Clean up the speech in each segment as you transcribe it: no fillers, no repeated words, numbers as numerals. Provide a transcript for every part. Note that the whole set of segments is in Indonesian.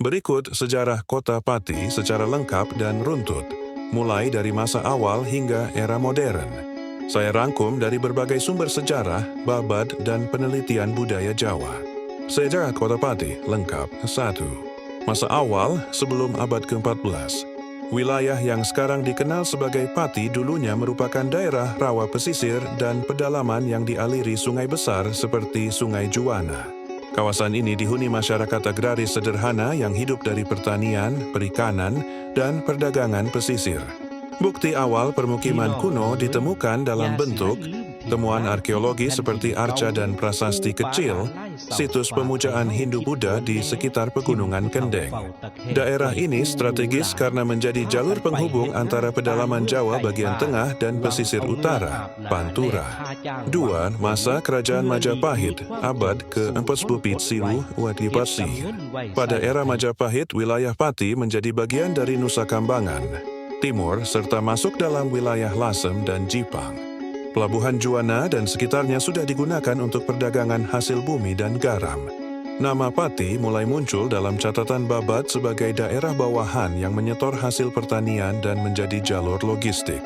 Berikut sejarah kota Pati secara lengkap dan runtut, mulai dari masa awal hingga era modern. Saya rangkum dari berbagai sumber sejarah, babad, dan penelitian budaya Jawa. Sejarah kota Pati lengkap. 1. Masa awal sebelum abad ke-14. Wilayah yang sekarang dikenal sebagai Pati dulunya merupakan daerah rawa pesisir dan pedalaman yang dialiri sungai besar seperti Sungai Juwana. Kawasan ini dihuni masyarakat agraris sederhana yang hidup dari pertanian, perikanan, dan perdagangan pesisir. Bukti awal permukiman kuno ditemukan dalam bentuk temuan arkeologi seperti arca dan prasasti kecil, situs pemujaan Hindu-Buddha di sekitar pegunungan Kendeng. Daerah ini strategis karena menjadi jalur penghubung antara pedalaman Jawa bagian tengah dan pesisir utara, Pantura. 2. Masa Kerajaan Majapahit, abad ke-14 Silu Wadipasi. Pada era Majapahit, wilayah Pati menjadi bagian dari Nusa Kambangan, Timur, serta masuk dalam wilayah Lasem dan Jipang. Pelabuhan Juwana dan sekitarnya sudah digunakan untuk perdagangan hasil bumi dan garam. Nama Pati mulai muncul dalam catatan babad sebagai daerah bawahan yang menyetor hasil pertanian dan menjadi jalur logistik.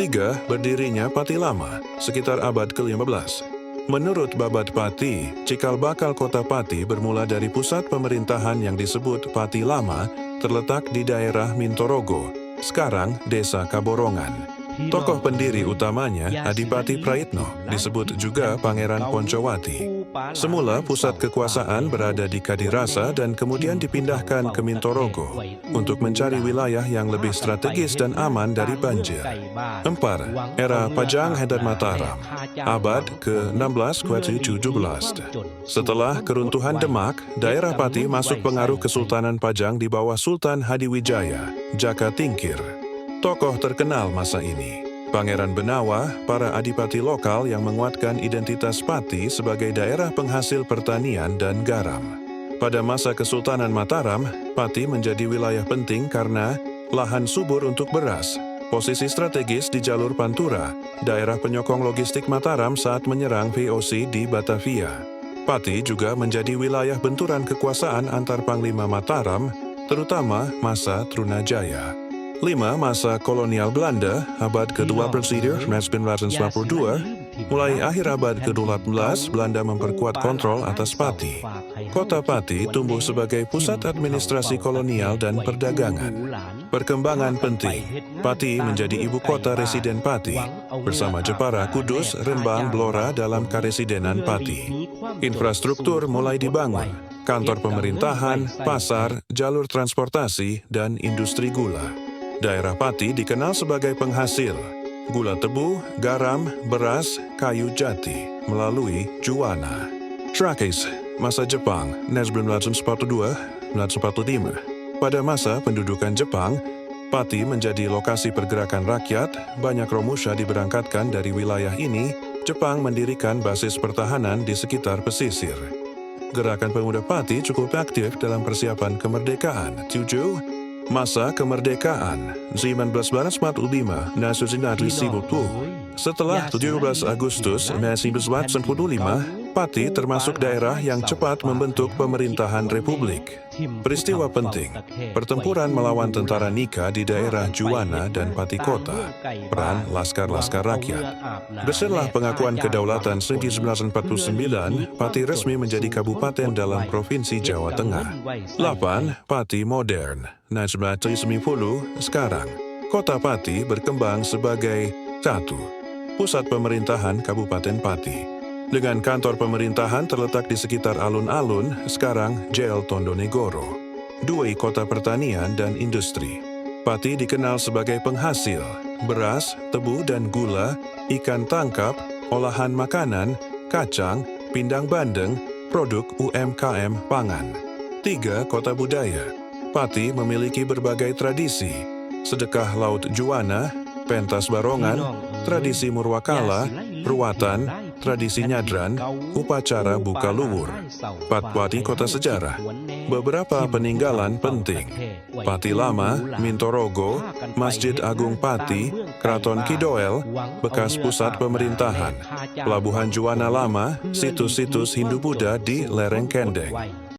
3. Berdirinya Pati Lama, sekitar abad ke-15. Menurut babad Pati, cikal bakal kota Pati bermula dari pusat pemerintahan yang disebut Pati Lama, terletak di daerah Mintorogo, sekarang Desa Kaborongan. Tokoh pendiri utamanya, Adipati Praitno, disebut juga Pangeran Poncowati. Semula pusat kekuasaan berada di Kadirasa dan kemudian dipindahkan ke Mintorogo untuk mencari wilayah yang lebih strategis dan aman dari banjir. 4. Era Pajang Hadar Mataram, abad ke-16-17. Setelah keruntuhan Demak, daerah Pati masuk pengaruh Kesultanan Pajang di bawah Sultan Hadiwijaya, Jaka Tingkir. Tokoh terkenal masa ini, Pangeran Benawa, para adipati lokal yang menguatkan identitas Pati sebagai daerah penghasil pertanian dan garam. Pada masa Kesultanan Mataram, Pati menjadi wilayah penting karena lahan subur untuk beras, posisi strategis di jalur Pantura, daerah penyokong logistik Mataram saat menyerang VOC di Batavia. Pati juga menjadi wilayah benturan kekuasaan antar Panglima Mataram, terutama masa Trunajaya. 5. Masa kolonial Belanda, abad ke-12 1942, mulai akhir abad ke-18, Belanda memperkuat kontrol atas Pati. Kota Pati tumbuh sebagai pusat administrasi kolonial dan perdagangan. Perkembangan penting, Pati menjadi ibu kota residen Pati, bersama Jepara, Kudus, Rembang, Blora dalam karesidenan Pati. Infrastruktur mulai dibangun, kantor pemerintahan, pasar, jalur transportasi, dan industri gula. Daerah Pati dikenal sebagai penghasil gula tebu, garam, beras, kayu jati melalui Juwana. Trakis, masa Jepang, 1942-1945. Pada masa pendudukan Jepang, Pati menjadi lokasi pergerakan rakyat, banyak Romusha diberangkatkan dari wilayah ini, Jepang mendirikan basis pertahanan di sekitar pesisir. Gerakan pemuda Pati cukup aktif dalam persiapan kemerdekaan. 7. Masa kemerdekaan 1945 Setelah 17 Agustus 1945, Pati termasuk daerah yang cepat membentuk pemerintahan republik. Peristiwa penting, pertempuran melawan tentara Nika di daerah Juwana dan Pati Kota, peran laskar-laskar rakyat. Beserlah pengakuan kedaulatan 1949, Pati resmi menjadi kabupaten dalam Provinsi Jawa Tengah. 8. Pati modern 1990, sekarang. Kota Pati berkembang sebagai 1. Pusat pemerintahan Kabupaten Pati. Dengan kantor pemerintahan terletak di sekitar alun-alun, sekarang JL Tondonegoro. 2. Kota pertanian dan industri. Pati dikenal sebagai penghasil beras, tebu dan gula, ikan tangkap, olahan makanan, kacang, pindang bandeng, produk UMKM pangan. 3. Kota budaya. Pati memiliki berbagai tradisi, sedekah laut Juwana, pentas barongan, tradisi murwakala, ruatan, tradisi nyadran, upacara buka luwur. Pati kota sejarah. Beberapa peninggalan penting: Pati Lama, Mintorogo, Masjid Agung Pati, Kraton Kidoel, bekas pusat pemerintahan, Pelabuhan Juwana Lama, situs-situs Hindu-Buddha di lereng Kendeng.